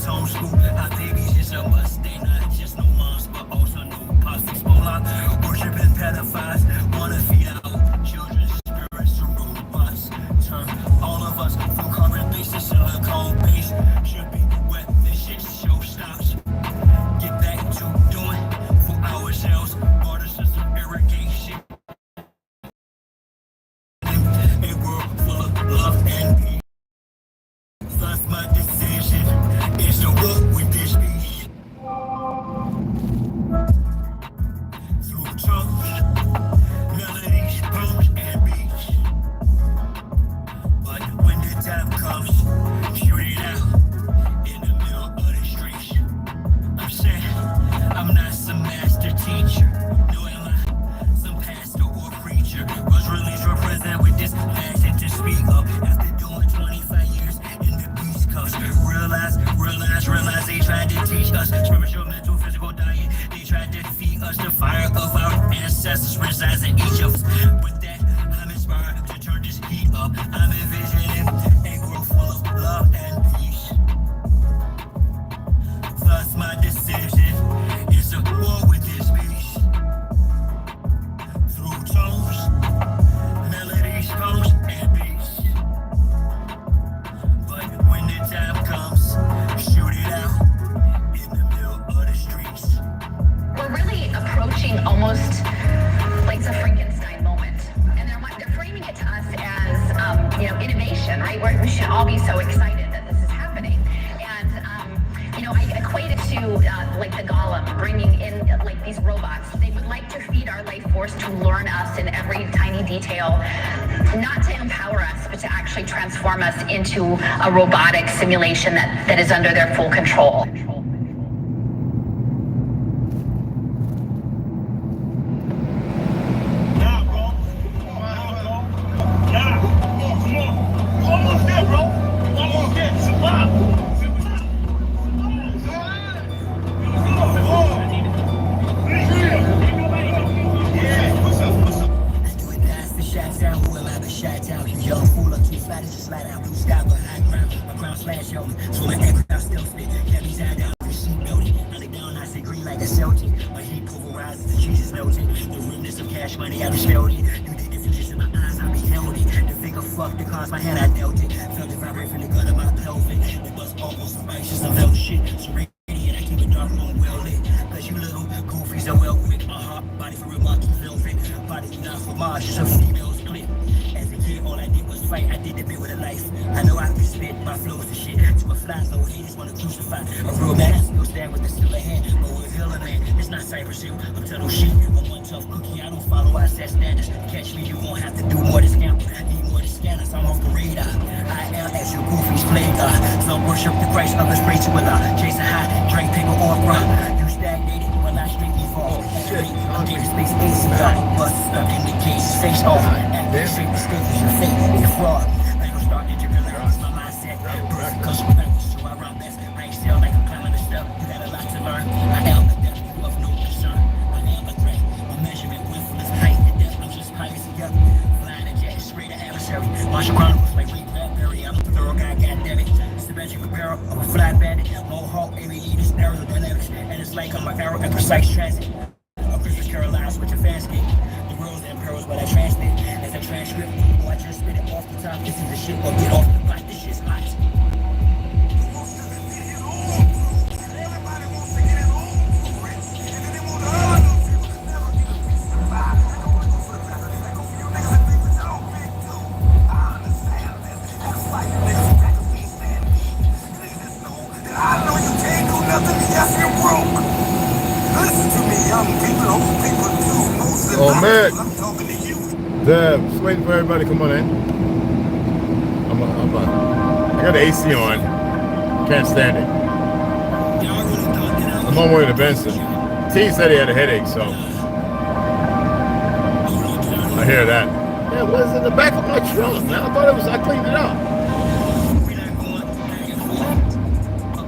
us homeschool. Our babies is a must. They not just no moms, but also no pops. Hezbollah, worshiping pedophiles, wanna feed our children's spirits to robots. Turn all of us from carbon-based to silicone-based. Should be where this shit show stops. Get back to doing for ourselves. Water system irrigation. A world full of love and peace. That's my decision. Is to walk with this beast. Through tongues, melodies, poems, and beats. But when the time comes, shoot it out in the middle of the streets. I'm saying I'm not some master teacher. No, am I some pastor or preacher? Was released for president with this passion to speak up after doing 25 years in the Beast Coast. Realize they tried to teach us spiritual, mental, physical diet. They tried to feed us the fire of our ancestors resides in each of us. With that, I'm inspired to turn this heat up. I'm envisioning a world full of love and peace. Thus my decision is to war with this beast. Through tones, melodies, poems, and beats. But when the time comes, shoot it out in the middle of the streets. We're really approaching almost like it's a Frankenstein moment. And they're framing it to us as, innovation, right? We should all be so excited that this is happening. And, I equate it to like the Golem, bringing in like these robots. They would like to feed our life force to learn us in every tiny detail, not to empower us, but to actually transform us into a robotic simulation that is under their full control. Oh man, Dev, just waiting for everybody. Come on in. I got the AC on. Can't stand it. I'm on my way to Benson. T said he had a headache, so I hear that. Yeah, what is in the back of my trunk, man? I thought I cleaned it up.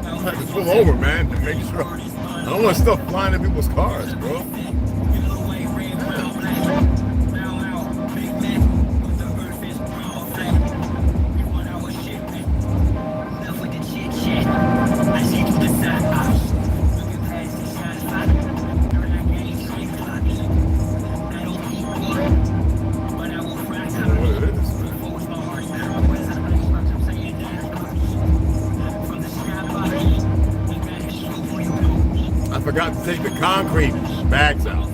I had to pull over, man, to make sure. I don't want stuff flying in people's cars, bro. I see forgot to take the concrete bags out.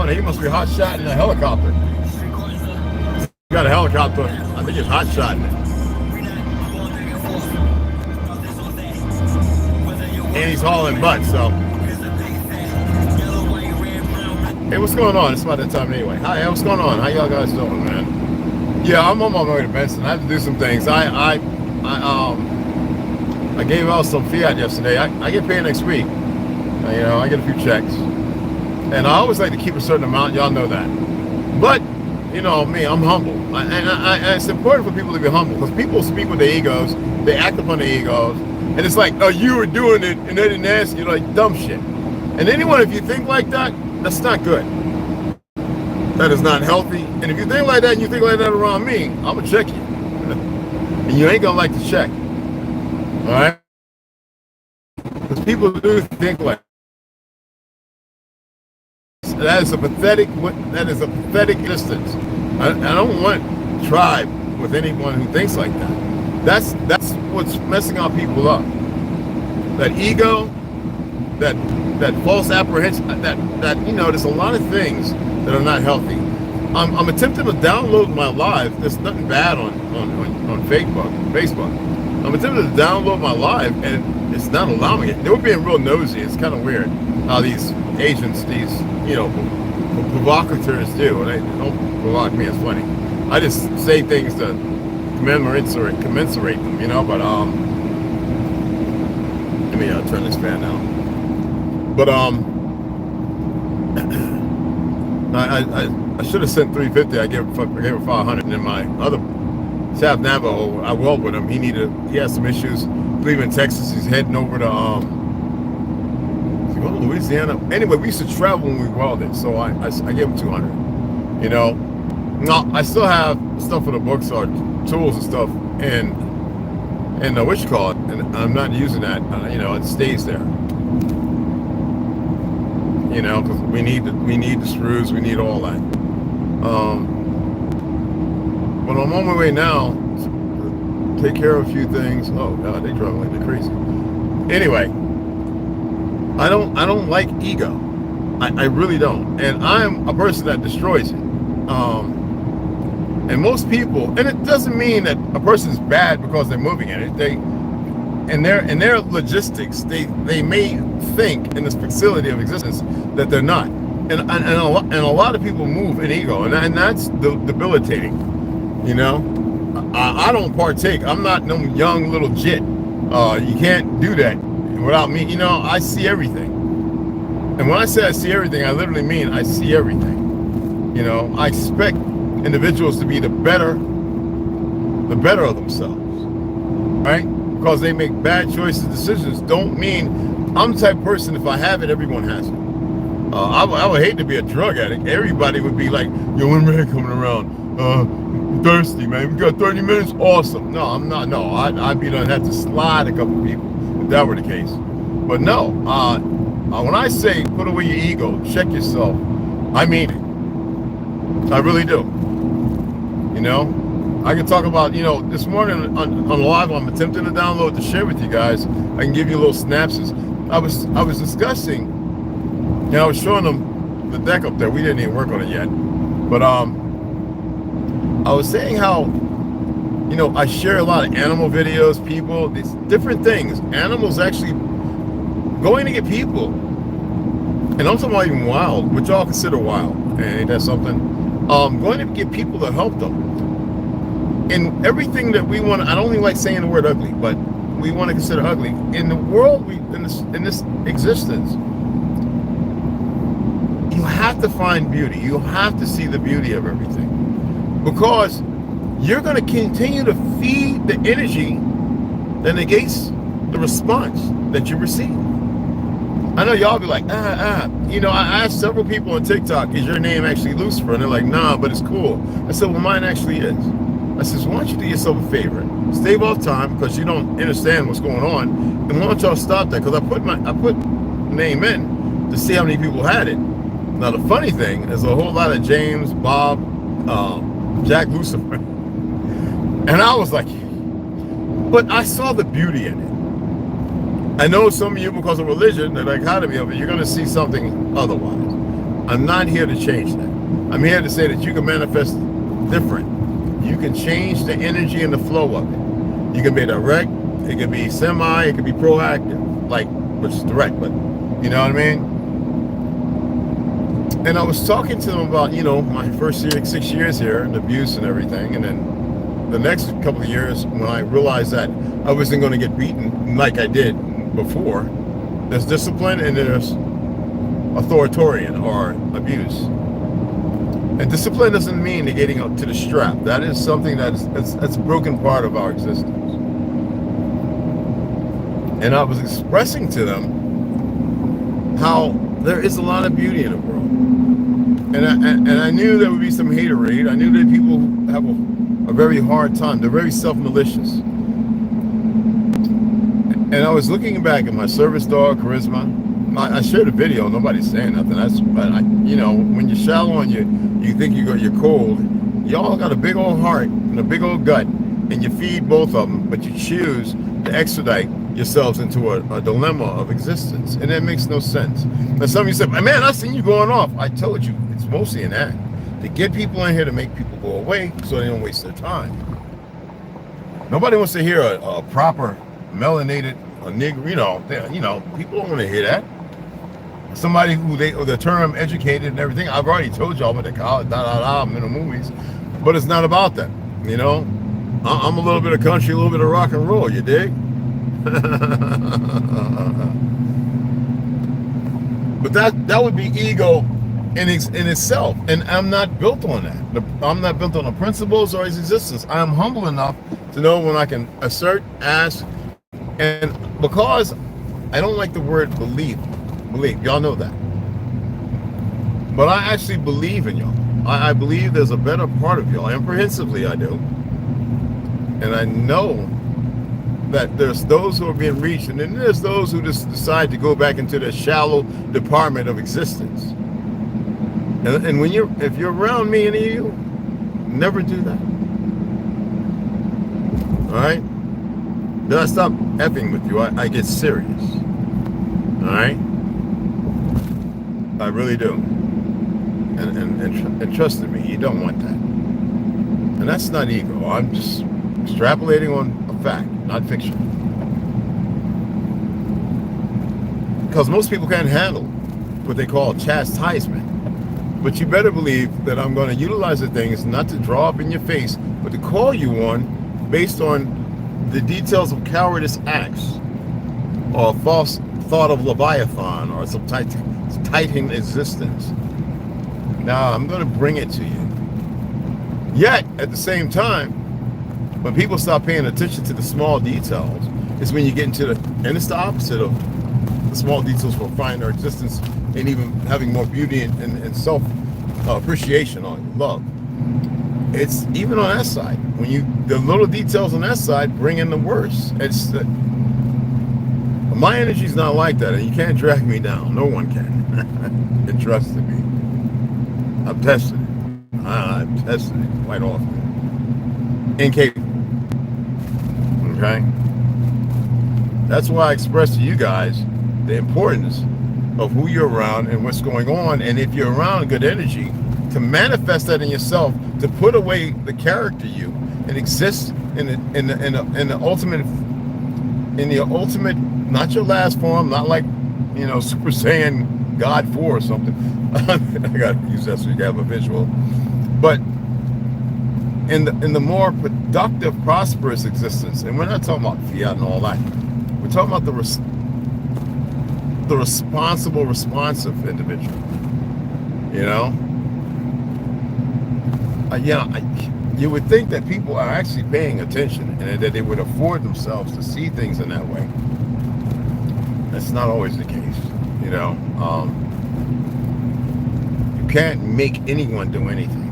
He must be hot shot in a helicopter. He got a helicopter. I think it's hot shotting it. And he's hauling butt, so. Hey, what's going on? It's about that time anyway. Hi, what's going on? How y'all guys doing, man? Yeah, I'm on my way to Benson. I have to do some things. I gave out some fiat yesterday. I get paid next week. You know, I get a few checks. And I always like to keep a certain amount. Y'all know that. But, you know, me, I'm humble. And it's important for people to be humble because people speak with their egos. They act upon their egos. And it's like, oh, you were doing it and they didn't ask you, like dumb shit. And anyone, if you think like that, that's not good. That is not healthy. And if you think like that and you think like that around me, I'm going to check you. And you ain't going to like to check. All right? Because people do think like that is a pathetic existence. I don't want tribe with anyone who thinks like that. That's what's messing our people up. That ego, that false apprehension, that you know, there's a lot of things that are not healthy. I'm attempting to download my live. There's nothing bad on Facebook. I'm attempting to download my live and it's not allowing it. They were being real nosy. It's kind of weird how these agents, these, you know, provocateurs do. And they don't provoke me, it's funny. I just say things to commensurate them, you know, but let me turn this fan down. But I should have sent 350. I gave her 500, and then my other South Navajo, I weld with him. He has some issues. I believe in Texas. He's heading over to Louisiana. Anyway, we used to travel when we welded, so I gave him 200. You know, no, I still have stuff for the books or tools and stuff, and what you call it, and I'm not using that. You know, it stays there. You know, because we need the screws, we need all that. But I'm on my way now to take care of a few things. Oh God, they drove like they're crazy. Anyway, I don't like ego. I really don't, and I'm a person that destroys it. And most people, and it doesn't mean that a person's bad because they're moving in it. In their logistics, they may think in this facility of existence that they're not, and a lot of people move in ego, and that's debilitating. You know, I don't partake. I'm not no young little jit. You can't do that without me. You know, I see everything, and when I say I see everything, I literally mean I see everything. You know, I expect individuals to be the better of themselves, right? Because they make bad choices, decisions don't mean I'm the type of person, if I have it, everyone has it. I would hate to be a drug addict. Everybody would be like, yo, when Ray coming around? Thirsty, man. We got 30 minutes. Awesome. No, I'm not. No, I'd be done. Have to slide a couple people if that were the case. But no, when I say put away your ego, check yourself, I mean it. I really do. You know? I can talk about, you know, this morning on live, I'm attempting to download to share with you guys. I can give you little snapses. I was discussing, you know, I was showing them the deck up there. We didn't even work on it yet. But I was saying how, you know, I share a lot of animal videos, people, these different things. Animals actually going to get people. And I'm talking about even wild, which y'all consider wild. Ain't that something? Going to get people to help them. And everything that we want, I don't even like saying the word ugly, but we want to consider ugly. In the world, in this existence, you have to find beauty. You have to see the beauty of everything. Because you're going to continue to feed the energy that negates the response that you receive. I know y'all be like, you know, I asked several people on TikTok, is your name actually Lucifer? And they're like, nah, but it's cool. I said, well, mine actually is. I says, why don't you do yourself a favor? Stave off time because you don't understand what's going on. And why don't y'all stop that? Because I put name in to see how many people had it. Now the funny thing is a whole lot of James, Bob, Jack Lucifer. And I was like, but I saw the beauty in it. I know some of you, because of religion, the dichotomy of it, you're going to see something otherwise. I'm not here to change that. I'm here to say that you can manifest different. You can change the energy and the flow of it. You can be direct, it can be semi, it can be proactive, like, which is direct, but you know what I mean? And I was talking to them about, you know, my first 6 years here and abuse and everything. And then the next couple of years when I realized that I wasn't going to get beaten like I did before, there's discipline and there's authoritarian or abuse. And discipline doesn't mean negating up to the strap. That is something that's a broken part of our existence. And I was expressing to them how there is a lot of beauty in the world. And I knew there would be some haterade. I knew that people have a very hard time. They're very self-malicious. And I was looking back at my service dog, Charisma. I shared a video, nobody's saying nothing. But you know, when you're shallow and you think you're cold, y'all got a big old heart and a big old gut, and you feed both of them, but you choose to extradite yourselves into a dilemma of existence, and that makes no sense. Now some of you said, man, I seen you going off. I told you, it's mostly an act to get people in here to make people go away so they don't waste their time. Nobody wants to hear a proper melanated, a nigger, you know, people don't want to hear that. Somebody who the term educated and everything. I've already told y'all about the college, in the movies, but it's not about that. You know, I'm a little bit of country, a little bit of rock and roll. You dig? But that would be ego in itself, and I'm not built on that. I'm not built on the principles or his existence. I am humble enough to know when I can assert, ask, and because I don't like the word believe, y'all know that. But I actually believe in y'all. I believe there's a better part of y'all. Comprehensively, I do. And I know that there's those who are being reached, and then there's those who just decide to go back into the shallow department of existence. And when if you're around me, any of you, never do that. All right? Then I stop effing with you. I get serious. All right? I really do. And trust in me, you don't want that. And that's not ego. I'm just extrapolating on a fact, not fiction. Because most people can't handle what they call chastisement. But you better believe that I'm going to utilize the things not to draw up in your face, but to call you on based on the details of cowardice acts or false thought of Leviathan or some Titan existence. Now I'm going to bring it to you. Yet, at the same time, when people stop paying attention to the small details, it's when you get into and it's the opposite of the small details for finding our existence and even having more beauty and self appreciation on love. It's even on that side. When the little details on that side bring in the worst. My energy's not like that, and you can't drag me down. No one can. And trust me. I've tested it. I've tested it quite often. Incapable. Okay? That's why I express to you guys the importance of who you're around and what's going on, and if you're around good energy, to manifest that in yourself, to put away the character you and exist in the ultimate, not your last form, not like, you know, Super Saiyan God 4 or something. I gotta use that so you can have a visual. But in the more productive, prosperous existence, and we're not talking about fiat and all that. We're talking about the responsible, responsive individual. You know? you would think that people are actually paying attention and that they would afford themselves to see things in that way. That's not always the case, you know. You can't make anyone do anything.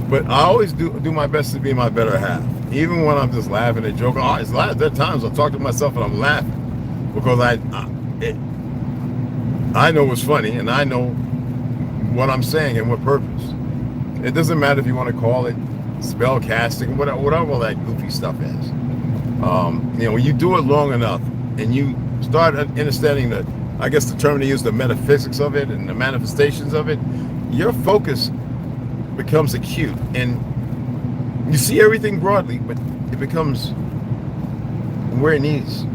But I always do my best to be my better half. Even when I'm just laughing and joking. There are times I talk to myself and I'm laughing because I know what's funny and I know what I'm saying and what purpose. It doesn't matter if you want to call it spell casting, whatever all that goofy stuff is. You know, when you do it long enough and you start understanding the, I guess the term they use, the metaphysics of it and the manifestations of it, your focus becomes acute and you see everything broadly, but it becomes where it needs.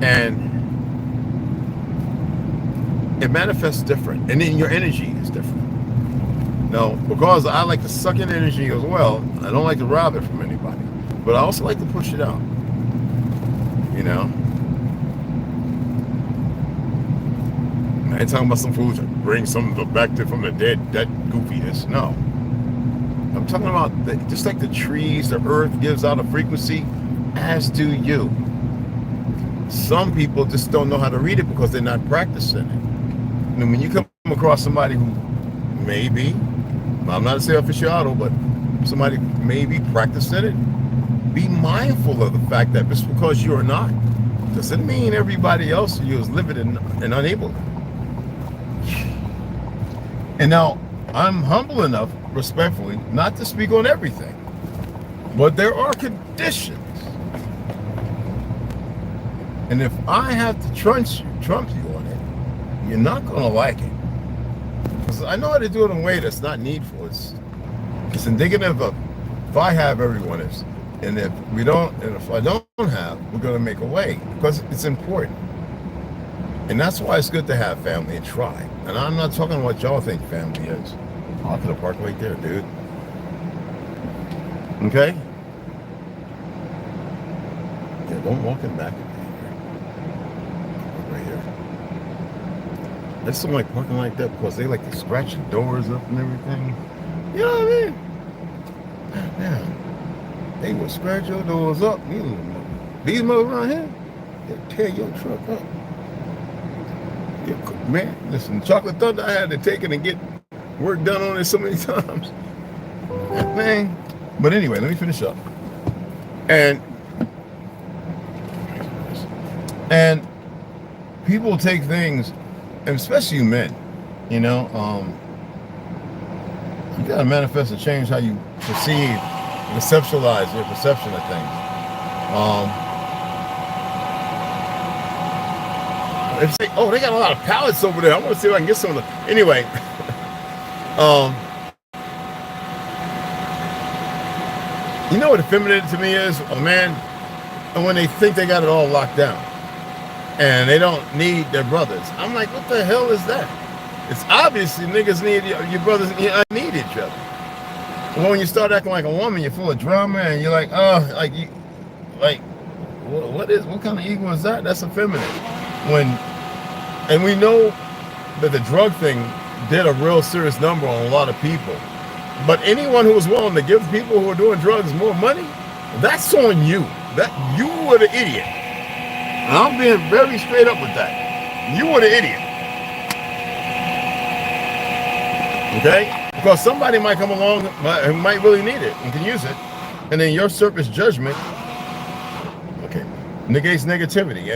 And it manifests different. And then your energy is different. Now, because I like to suck in energy as well, I don't like to rob it from anybody. But I also like to push it out. You know? I ain't talking about some fools that bring something back from the dead, that goofiness. No. I'm talking about just like the trees, the earth gives out a frequency, as do you. Some people just don't know how to read it because they're not practicing it. And when you come across somebody who maybe, I'm not a sales aficionado, but somebody maybe practicing it, be mindful of the fact that just because you're not, doesn't mean everybody else you is limited and unable. And now, I'm humble enough, respectfully, not to speak on everything. But there are conditions. And if I have to trump you on it, you're not going to like it. Because I know how to do it in a way that's not needful. It's indicative of if I have, everyone is. And if we don't, and if I don't have, we're going to make a way. Because it's important. And that's why it's good to have family and try. And I'm not talking what y'all think family is. Off to the park right there, dude. Okay? Yeah, don't walk in back. Right here. I just don't like parking like that because they like to scratch the doors up and everything. You know what I mean? Yeah. They will scratch your doors up. These motherfuckers around here, they'll tear your truck up. Man, listen, Chocolate Thunder, I had to take it and get work done on it so many times. Man. But anyway, let me finish up. And people take things, and especially you men, you know, you gotta manifest and change how you perceive, conceptualize your perception of things. If they, oh, they got a lot of pallets over there. I want to see if I can get some of them. Anyway, you know what effeminate to me is? A man, and when they think they got it all locked down, and they don't need their brothers. I'm like, what the hell is that? It's obviously niggas need your brothers need each other. Well, when you start acting like a woman, you're full of drama, and you're like, oh, what kind of ego is that? That's effeminate. And we know that the drug thing did a real serious number on a lot of people. But anyone who was willing to give people who are doing drugs more money, that's on you. That you were the idiot. And I'm being very straight up with that. You were the idiot. Okay? Because somebody might come along who might really need it and can use it. And then your surface judgment, okay, negates negativity.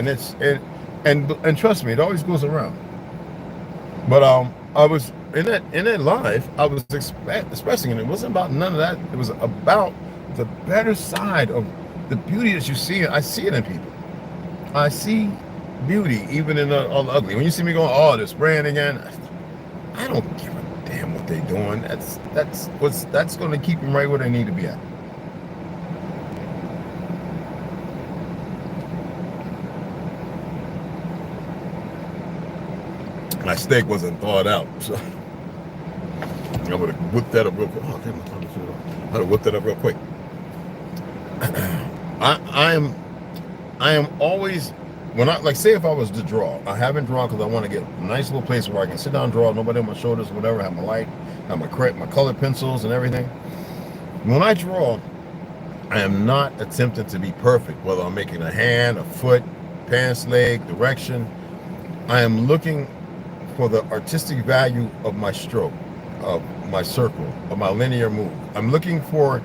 And trust me, it always goes around. But I was in that live, I was expressing, and it wasn't about none of that. It was about the better side of the beauty that you see. I see it in people. I see beauty even in all the ugly. When you see me going, oh, they're spraying again, I don't give a damn what they're doing. That's going to keep them right where they need to be at. My steak wasn't thawed out, so I would have whipped that up real quick. Oh, damn, I would have whipped that up real quick. I am always, when I, like, say if I was to draw, I haven't drawn because I want to get a nice little place where I can sit down and draw, nobody on my shoulders, whatever, have my light, have my colored pencils and everything. When I draw, I am not attempting to be perfect, whether I'm making a hand, a foot, pants, leg, direction. I am looking for the artistic value of my stroke, of my circle, of my linear move. I'm looking for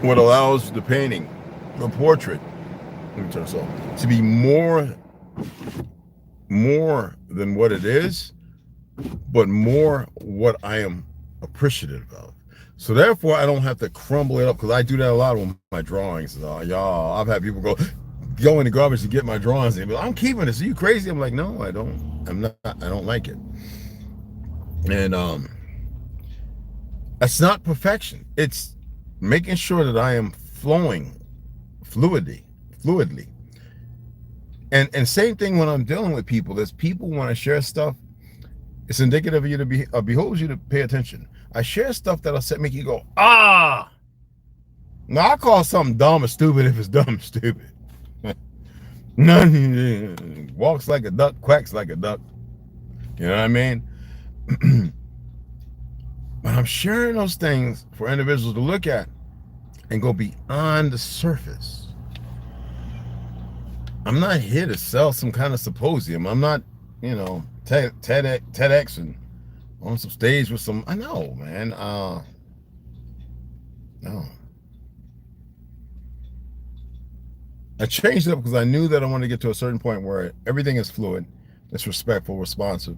what allows the painting, the portrait, let me turn this off, to be more than what it is, but more what I am appreciative of. So therefore, I don't have to crumble it up, because I do that a lot with my drawings. Y'all, I've had people go in the garbage to get my drawings and be like, I'm keeping this. Are you crazy? I'm like, no, I don't. I'm not. I don't like it. And that's not perfection. It's making sure that I am flowing fluidly. And same thing when I'm dealing with people. As people want to share stuff, it's indicative of you to be, behooves you to pay attention. I share stuff that'll make you go, ah. Now I call something dumb or stupid if it's dumb and stupid. None walks like a duck, quacks like a duck. You know what I mean? But I'm sharing those things for individuals to look at and go beyond the surface. I'm not here to sell some kind of symposium. I'm not, TEDx and on some stage with some. I know, man. No. I changed it up because I knew that I wanted to get to a certain point where everything is fluid, it's respectful, responsive.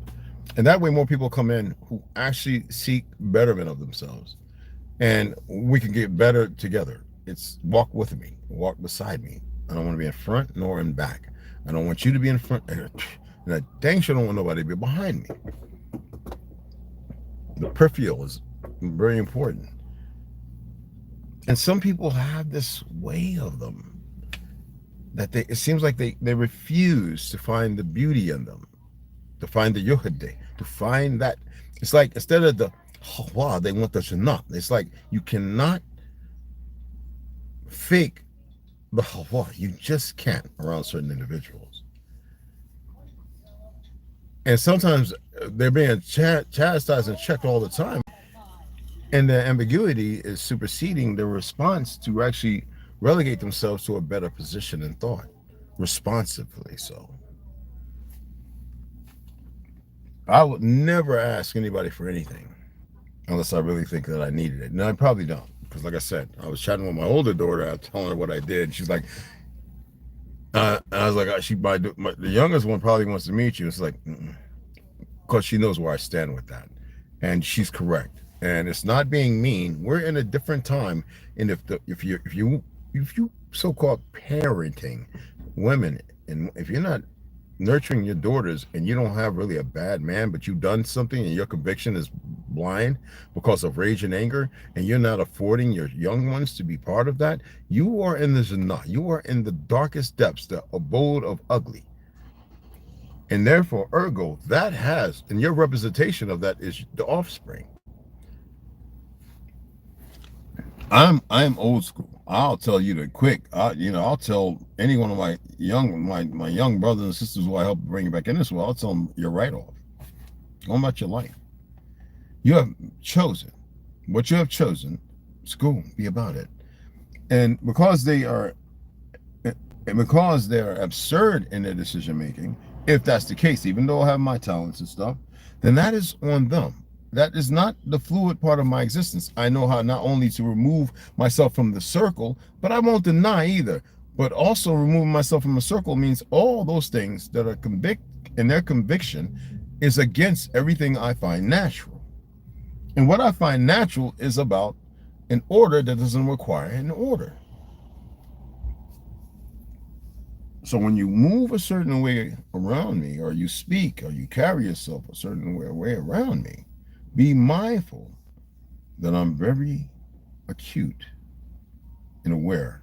And that way more people come in who actually seek betterment of themselves. And we can get better together. It's walk with me, walk beside me. I don't want to be in front nor in back. I don't want you to be in front. And I dang sure don't want nobody to be behind me. The peripheral is very important. And some people have this way of them that it seems like they refuse to find the beauty in them, to find the uwoduhi, to find that. It's like instead of the wow, they want the shanat. It's like you cannot fake the hawa. You just can't around certain individuals. And sometimes they're being chastised and checked all the time. And the ambiguity is superseding the response to actually relegate themselves to a better position in thought, responsively so. I would never ask anybody for anything unless I really think that I needed it. And I probably don't, because like I said, I was chatting with my older daughter, I was telling her what I did. She's like, and I was like, the youngest one probably wants to meet you. It's like, because she knows where I stand with that. And she's correct. And it's not being mean. We're in a different time. And if you so-called parenting women, and if you're not nurturing your daughters and you don't have really a bad man, but you've done something and your conviction is blind because of rage and anger, and you're not affording your young ones to be part of that, you are in the zina. You are in the darkest depths, the abode of ugly. And therefore, ergo, that has, and your representation of that is the offspring. I'm old school. I'll tell you the quick. I'll tell any one of my young brothers and sisters who I help bring you back in this world. I'll tell them you're right off. Go about your life. You have chosen what you have chosen. School, be about it. And because they are absurd in their decision making, if that's the case, even though I have my talents and stuff, then that is on them. That is not the fluid part of my existence. I know how not only to remove myself from the circle, but I won't deny either. But also removing myself from the circle means all those things that are in their conviction is against everything I find natural. And what I find natural is about an order that doesn't require an order. So when you move a certain way around me, or you speak, or you carry yourself a certain way around me, be mindful that I'm very acute and aware.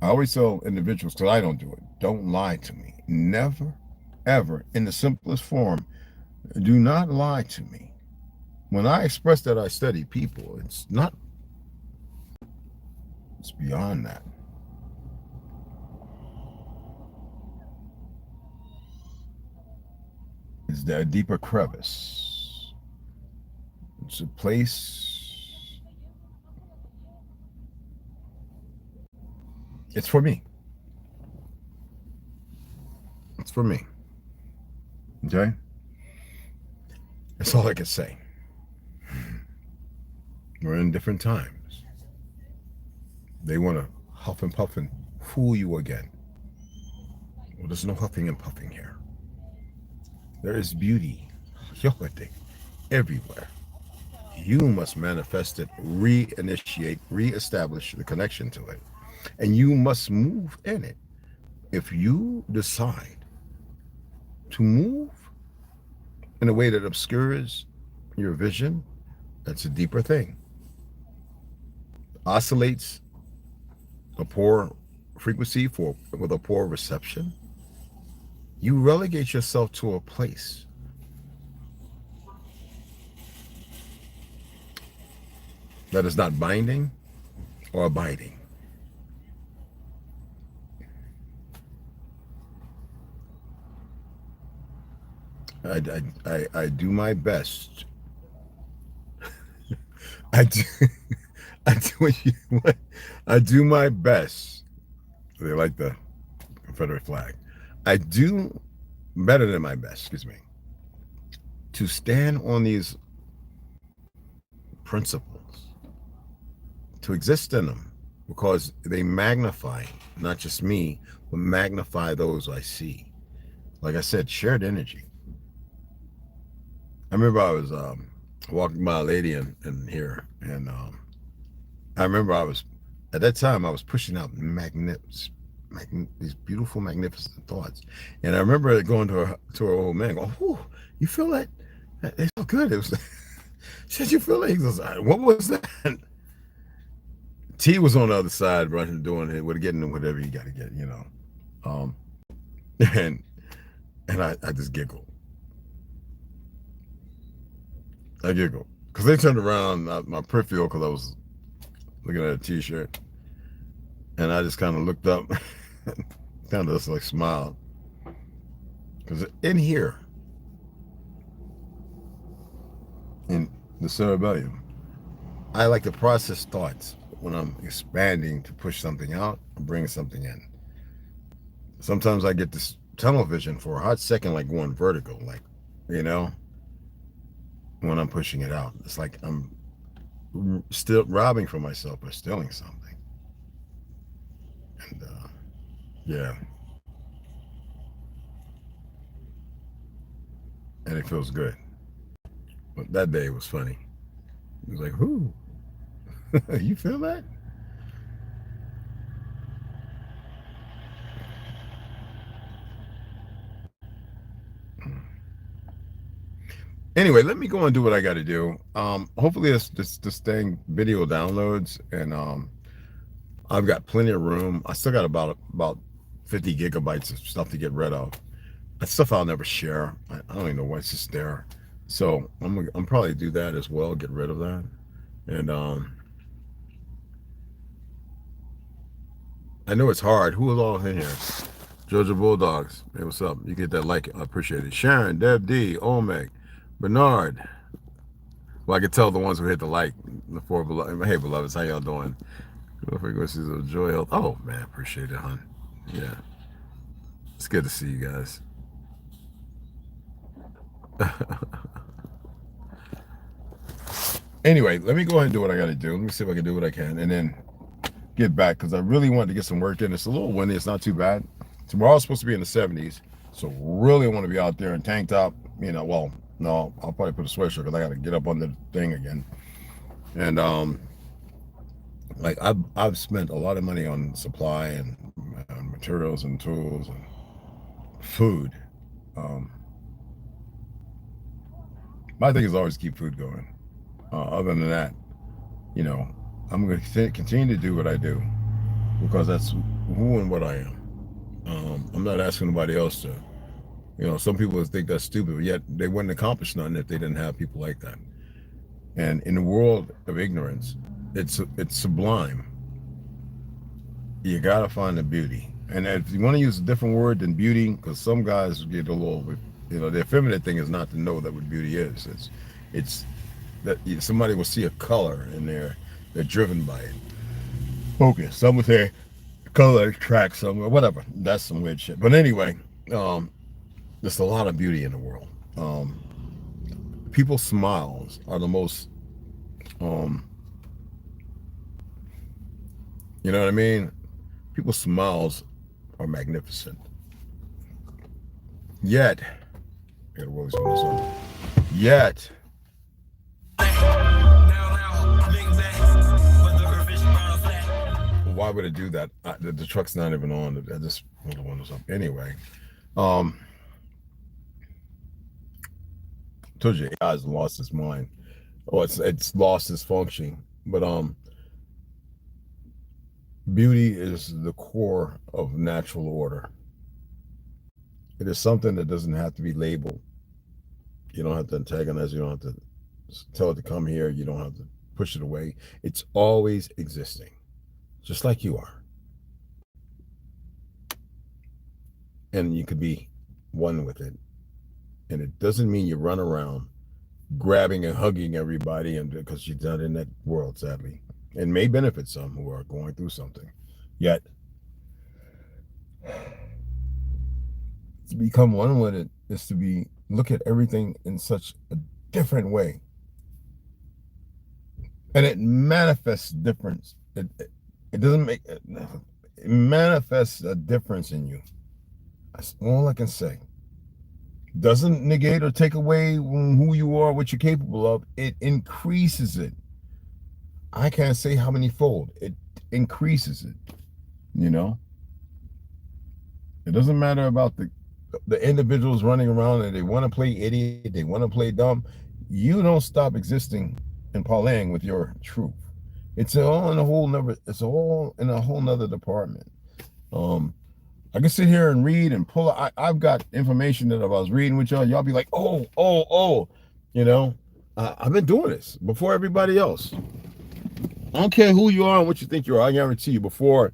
I always tell individuals, because I don't do it, don't lie to me. Never, ever, in the simplest form, do not lie to me. When I express that I study people, it's beyond that. Is there a deeper crevice It's a place, it's for me. It's for me. Okay? That's all I can say. We're in different times. They want to huff and puff and fool you again. Well, there's no huffing and puffing here. There is beauty, everywhere. You must manifest it, reinitiate, reestablish the connection to it. And you must move in it. If you decide to move in a way that obscures your vision, that's a deeper thing. Oscillates a poor frequency with a poor reception. You relegate yourself to a place that is not binding or abiding. I do my best. I do my best. They like the Confederate flag. I do better than my best, excuse me, to stand on these principles, to exist in them, because they magnify not just me, but magnify those I see. Like I said, shared energy. I remember I was walking by a lady in here, and I remember at that time I was pushing out these beautiful, magnificent thoughts. And I remember going to her old man, going, "Whew, you feel that? It felt good." It was, she said, "You feel it?" He goes, "What was that?" T was on the other side, running, doing it, with getting whatever you got to get, you know. And I just giggled. I giggled because they turned around my peripheral, because I was looking at a T-shirt, and I just kind of looked up, kind of just like smiled, because in here, in the cerebellum, I like to process thoughts when I'm expanding to push something out and bring something in. Sometimes I get this tunnel vision for a hot second, like going vertical, like, you know, when I'm pushing it out. It's like I'm still robbing from myself or stealing something. And yeah. And it feels good. But that day was funny. It was like, whoo, you feel that? Anyway, let me go and do what I got to do. Hopefully this thing video downloads, and I've got plenty of room. I still got about 50 gigabytes of stuff to get rid of. That's stuff I'll never share. I don't even know why it's just there. So I'm probably do that as well, get rid of that. And I know it's hard. Who is all in here? Georgia Bulldogs. Hey, what's up? You get that like, I appreciate it. Sharon, Deb D, Omeg, Bernard. Well, I can tell the ones who hit the like. The four beloved. Hey, beloveds, how y'all doing? Good frequencies of joy, health. Oh man, appreciate it, hon. Yeah, it's good to see you guys. Anyway, let me go ahead and do what I got to do. Let me see if I can do what I can, and then get back, because I really wanted to get some work in. It's a little windy. It's not too bad. Tomorrow's supposed to be in the 70s, so really want to be out there in tank top. You know, well, no, I'll probably put a sweatshirt because I got to get up under the thing again. And like I've spent a lot of money on supply and materials and tools and food. My thing is always keep food going. Other than that, you know, I'm going to continue to do what I do, because that's who and what I am. I'm not asking nobody else to, you know, some people think that's stupid, but yet they wouldn't accomplish nothing if they didn't have people like that. And in the world of ignorance, it's sublime. You gotta find the beauty. And if you want to use a different word than beauty, because some guys get a little bit, you know, the effeminate thing is not to know that what beauty is. It's that somebody will see a color and they're driven by it. Okay, some would say color attracts some, or whatever. That's some weird shit. But anyway, there's a lot of beauty in the world. People's smiles are the most, you know what I mean? People's smiles are magnificent. Yet, I gotta roll this on. Yet, why would it do that? The truck's not even on. I just rolled the windows up. Anyway, told you AI has lost its mind. Oh, it's lost its function. But beauty is the core of natural order. It is something that doesn't have to be labeled. You don't have to antagonize. You don't have to tell it to come here. You don't have to push it away. It's always existing, just like you are. And you could be one with it. And it doesn't mean you run around grabbing and hugging everybody, and because you're not in that world, sadly. And may benefit some who are going through something. Yet, to become one with it is to look at everything in such a different way. And it manifests difference. It doesn't make it manifests a difference in you. That's all I can say. Doesn't negate or take away who you are, what you're capable of. It increases it. I can't say how many fold. It increases it. You know? It doesn't matter about the individuals running around and they want to play idiot, they want to play dumb. You don't stop existing and parlaying with your truth. It's all in a whole nother department. I can sit here and read and pull. I've got information that if I was reading with y'all be like, oh, you know. I've been doing this before everybody else. I don't care who you are and what you think you are. I guarantee you, before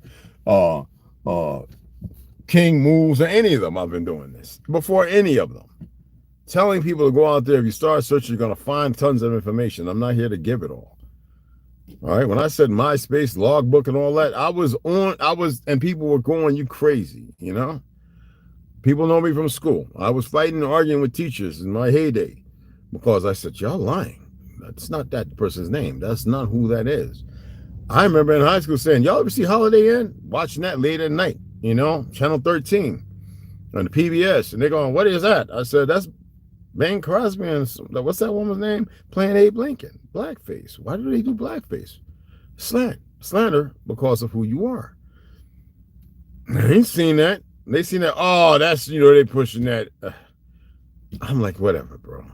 King moves or any of them, I've been doing this. Before any of them. Telling people to go out there, if you start searching, you're going to find tons of information. I'm not here to give it all. All right. When I said MySpace, logbook, and all that, and people were going, you crazy, you know? People know me from school. I was fighting and arguing with teachers in my heyday because I said, y'all lying. That's not that person's name. That's not who that is. I remember in high school saying, y'all ever see Holiday Inn? Watching that late at night, you know, Channel 13 on the PBS. And they're going, what is that? I said, that's Bing Crosby and what's that woman's name? Playing Abe Lincoln. Blackface. Why do they do blackface? Slander because of who you are. I ain't seen that. They seen that. Oh, that's, you know, they pushing that. I'm like, whatever, bro.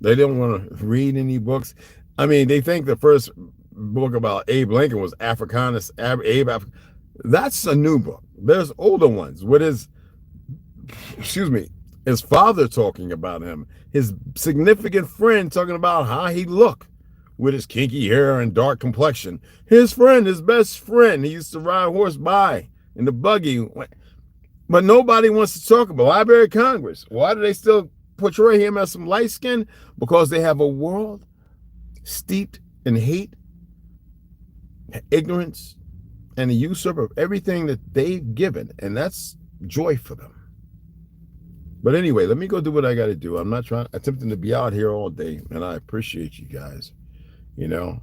They don't want to read any books. I mean, they think the first book about Abe Lincoln was Africanus. That's a new book. There's older ones with his father talking about him, his significant friend talking about how he looked with his kinky hair and dark complexion. His friend, his best friend, he used to ride a horse by in the buggy. But nobody wants to talk about Library of Congress. Why do they still portray him as some light skin? Because they have a world steeped in hate, ignorance, and the usurp of everything that they've given. And that's joy for them. But anyway, let me go do what I got to do. I'm not attempting to be out here all day, and I appreciate you guys. You know,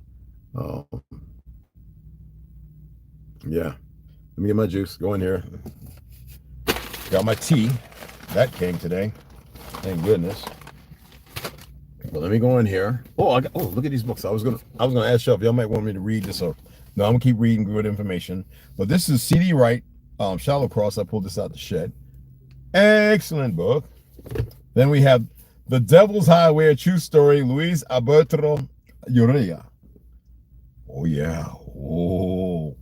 yeah. Let me get my juice. Go in here. Got my tea. That came today. Thank goodness. But let me go in here. Oh, look at these books. I was gonna ask y'all if y'all might want me to read this. Or no, I'm gonna keep reading good information. But this is C.D. Wright, Shallow Cross. I pulled this out the shed. Excellent book. Then we have The Devil's Highway, a true story, Luis Alberto Urrea. Oh yeah. Oh,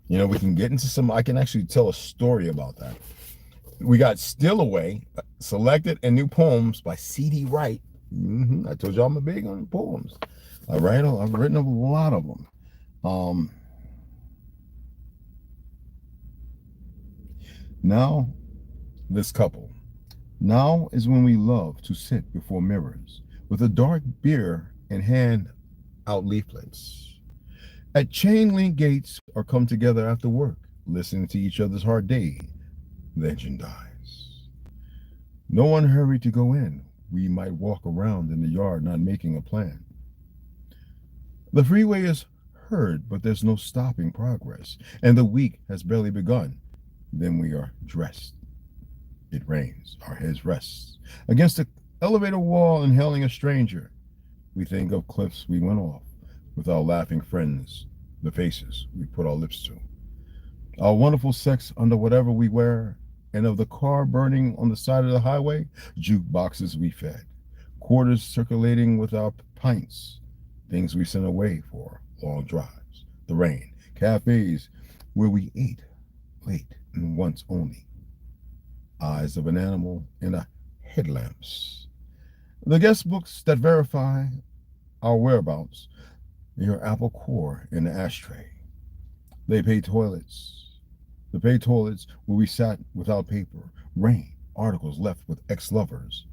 you know, we can get into some. I can actually tell a story about that. We got Still Away, selected and new poems by C.D. Wright. I told you I'm a big on poems. I've written a lot of them. Now, this couple. Now is when we love to sit before mirrors with a dark beer in hand out leaflets. At chain link gates or come together after work, listening to each other's hard day. The engine dies. No one hurried to go in. We might walk around in the yard not making a plan. The freeway is heard, but there's no stopping progress, and the week has barely begun. Then we are dressed. It rains, our heads rest against the elevator wall, inhaling a stranger. We think of cliffs we went off with our laughing friends, the faces we put our lips to, our wonderful sex under whatever we wear, and of the car burning on the side of the highway, jukeboxes we fed, quarters circulating with our pints, things we sent away for long drives, the rain, cafes where we ate late and once only, eyes of an animal in a headlamps, the guest books that verify our whereabouts, your Apple core in the ashtray, the paid toilets where we sat without paper, rain, articles left with ex-lovers,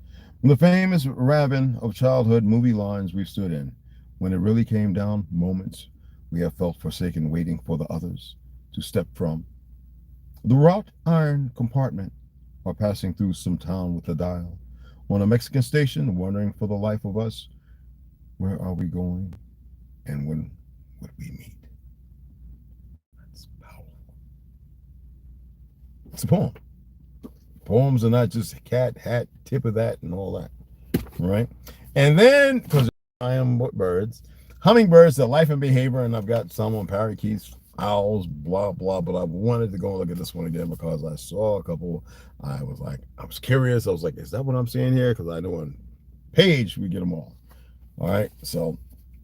the famous ravin of childhood movie lines we stood in, when it really came down, moments we have felt forsaken, waiting for the others to step from. The wrought iron compartment, or passing through some town with a dial, on a Mexican station, wondering for the life of us, where are we going, and when would we meet? That's powerful. It's a poem. Poems are not just cat, hat, tip of that, and all that, right? And then, because I am what birds, hummingbirds, their life and behavior, and I've got some on parakeets, owls, blah, blah, but I wanted to go and look at this one again because I saw a couple. I was curious. I was like, is that what I'm seeing here? Because I know on page we get them all. All right, so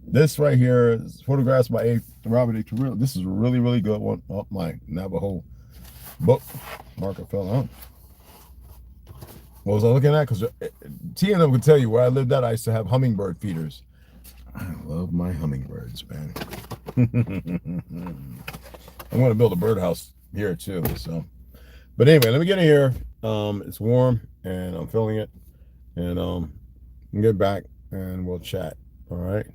this right here is photographs by Robert A. TRU. This is a really, really good one. Oh, my Navajo book marker fell out. What was I looking at? Because TNM could tell you where I lived at, I used to have hummingbird feeders. I love my hummingbirds, man. I'm going to build a birdhouse here too. So, but anyway, let me get in here. It's warm and I'm feeling it, and get back and we'll chat. All right.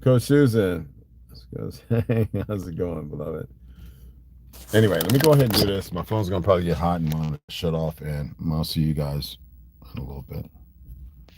Coach Susan, hey, how's it going, beloved? Anyway, let me go ahead and do this. My phone's gonna probably get hot and I'm gonna shut off, and I'll see you guys in a little bit.